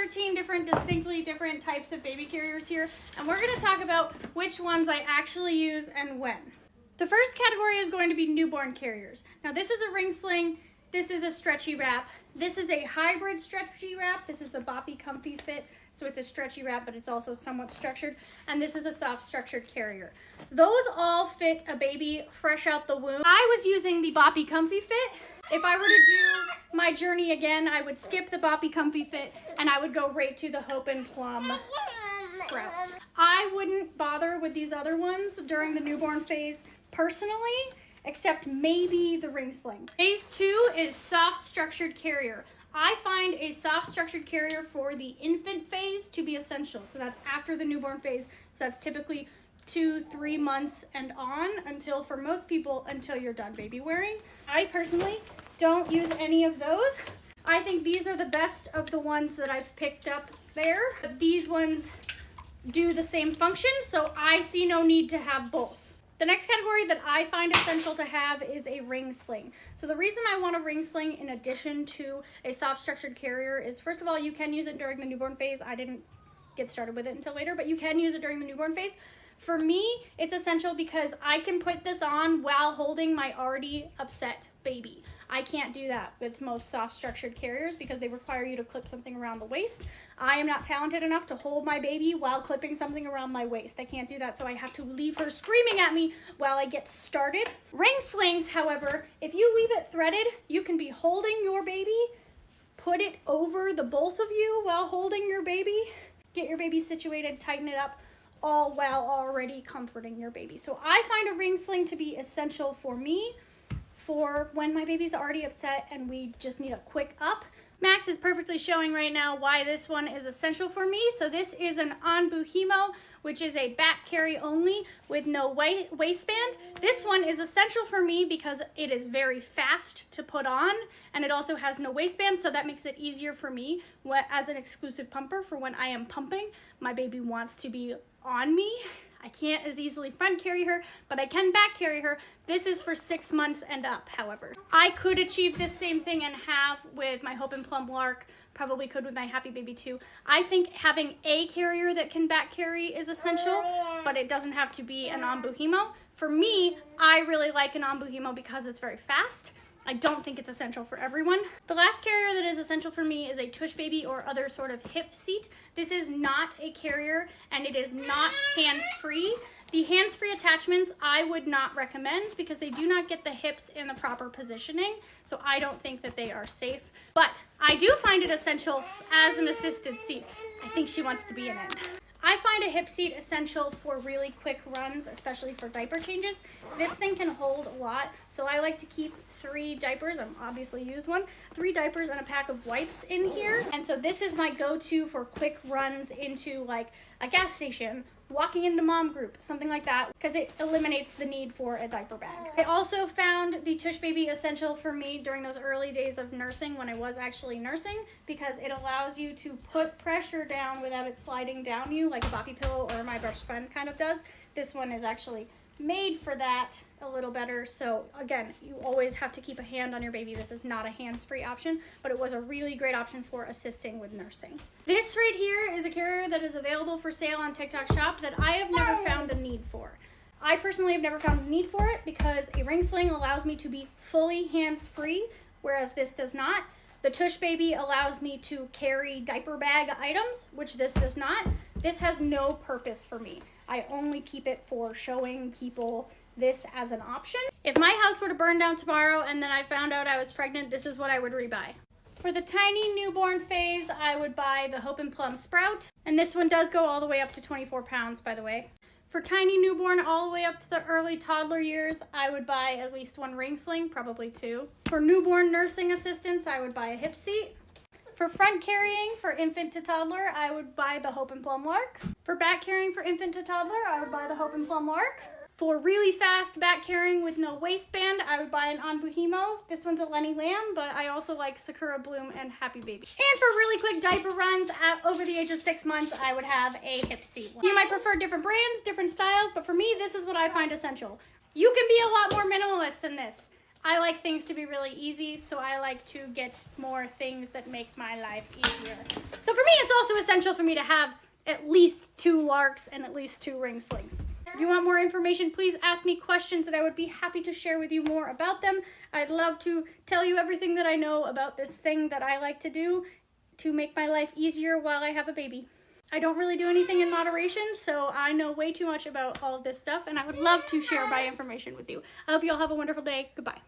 13 different, distinctly different types of baby carriers here, and we're going to talk about which ones I actually use and when. The first category is going to be newborn carriers. Now this is a ring sling, this is a stretchy wrap, this is a hybrid stretchy wrap, this is the Boppy Comfy Fit, so it's a stretchy wrap but it's also somewhat structured, and this is a soft structured carrier. Those all fit a baby fresh out the womb. I was using the Boppy Comfy Fit. If I were to do my journey again, I would skip the Boppy Comfy Fit and I would go right to the Hope and Plum Sprout. I wouldn't bother with these other ones during the newborn phase personally, except maybe the ring sling. Phase 2 is soft structured carrier. I find a soft structured carrier for the infant phase to be essential. So that's after the newborn phase. So that's typically 2-3 months and on, until, for most people, until you're done baby wearing. I personally don't use any of those. I think these are the best of the ones that I've picked up there. But these ones do the same function, so I see no need to have both. The next category that I find essential to have is a ring sling. So the reason I want a ring sling in addition to a soft structured carrier is, first of all, you can use it during the newborn phase. I didn't get started with it until later, but you can use it during the newborn phase. For me, it's essential because I can put this on while holding my already upset baby. I can't do that with most soft structured carriers because they require you to clip something around the waist. I am not talented enough to hold my baby while clipping something around my waist. I can't do that, so I have to leave her screaming at me while I get started. Ring slings, however, if you leave it threaded, you can be holding your baby, put it over the both of you while holding your baby, get your baby situated, tighten it up, all while already comforting your baby. So I find a ring sling to be essential for me for when my baby's already upset and we just need a quick up. Max is perfectly showing right now why this one is essential for me. So this is an Onbu Himo, which is a back carry only with no waistband. This one is essential for me because it is very fast to put on and it also has no waistband, so that makes it easier for me as an exclusive pumper for when I am pumping. My baby wants to be on me. I can't as easily front carry her, but I can back carry her. This is for 6 months and up, however. I could achieve this same thing and have with my Hope and Plum Lark, probably could with my Happy Baby too. I think having a carrier that can back carry is essential, but it doesn't have to be an Onbu Himo. For me, I really like an Onbu Himo because it's very fast. I don't think it's essential for everyone. The last carrier that is essential for me is a Tush Baby or other sort of hip seat. This is not a carrier and it is not hands-free. The hands-free attachments I would not recommend because they do not get the hips in the proper positioning, so I don't think that they are safe. But I do find it essential as an assisted seat. I think she wants to be in it. I find a hip seat essential for really quick runs, especially for diaper changes. This thing can hold a lot, so I like to keep 3 diapers, I'm obviously used one, 3 diapers and a pack of wipes in here. And so this is my go-to for quick runs into like a gas station, walking into mom group, something like that, because it eliminates the need for a diaper bag. I also found the Tush Baby essential for me during those early days of nursing when I was actually nursing, because it allows you to put pressure down without it sliding down you like a Boppy pillow or my best friend kind of does. This one is actually made for that a little better. So again, you always have to keep a hand on your baby. This is not a hands-free option, but it was a really great option for assisting with nursing. This right here is a carrier that is available for sale on TikTok Shop that I have never found a need for. I personally have never found a need for it because a ring sling allows me to be fully hands-free, whereas this does not. The Tush Baby allows me to carry diaper bag items, which this does not. This has no purpose for me. I only keep it for showing people this as an option. If my house were to burn down tomorrow and then I found out I was pregnant, this is what I would rebuy. For the tiny newborn phase, I would buy the Hope and Plum Sprout. And this one does go all the way up to 24 pounds, by the way. For tiny newborn all the way up to the early toddler years, I would buy at least 1 ring sling, probably 2. For newborn nursing assistance, I would buy a hip seat. For front carrying for infant to toddler, I would buy the Hope and Plum Lark. For back carrying for infant to toddler, I would buy the Hope and Plum Lark. For really fast back carrying with no waistband, I would buy an Onbu Himo. This one's a Lenny Lamb, but I also like Sakura Bloom and Happy Baby. And for really quick diaper runs over the age of 6 months, I would have a hip seat. You might prefer different brands, different styles, but for me, this is what I find essential. You can be a lot more minimalist than this. I like things to be really easy, so I like to get more things that make my life easier. So for me, it's also essential for me to have at least 2 Larks and at least 2 ring slings. If you want more information, please ask me questions and I would be happy to share with you more about them. I'd love to tell you everything that I know about this thing that I like to do to make my life easier while I have a baby. I don't really do anything in moderation, so I know way too much about all of this stuff, and I would love to share my information with you. I hope you all have a wonderful day. Goodbye.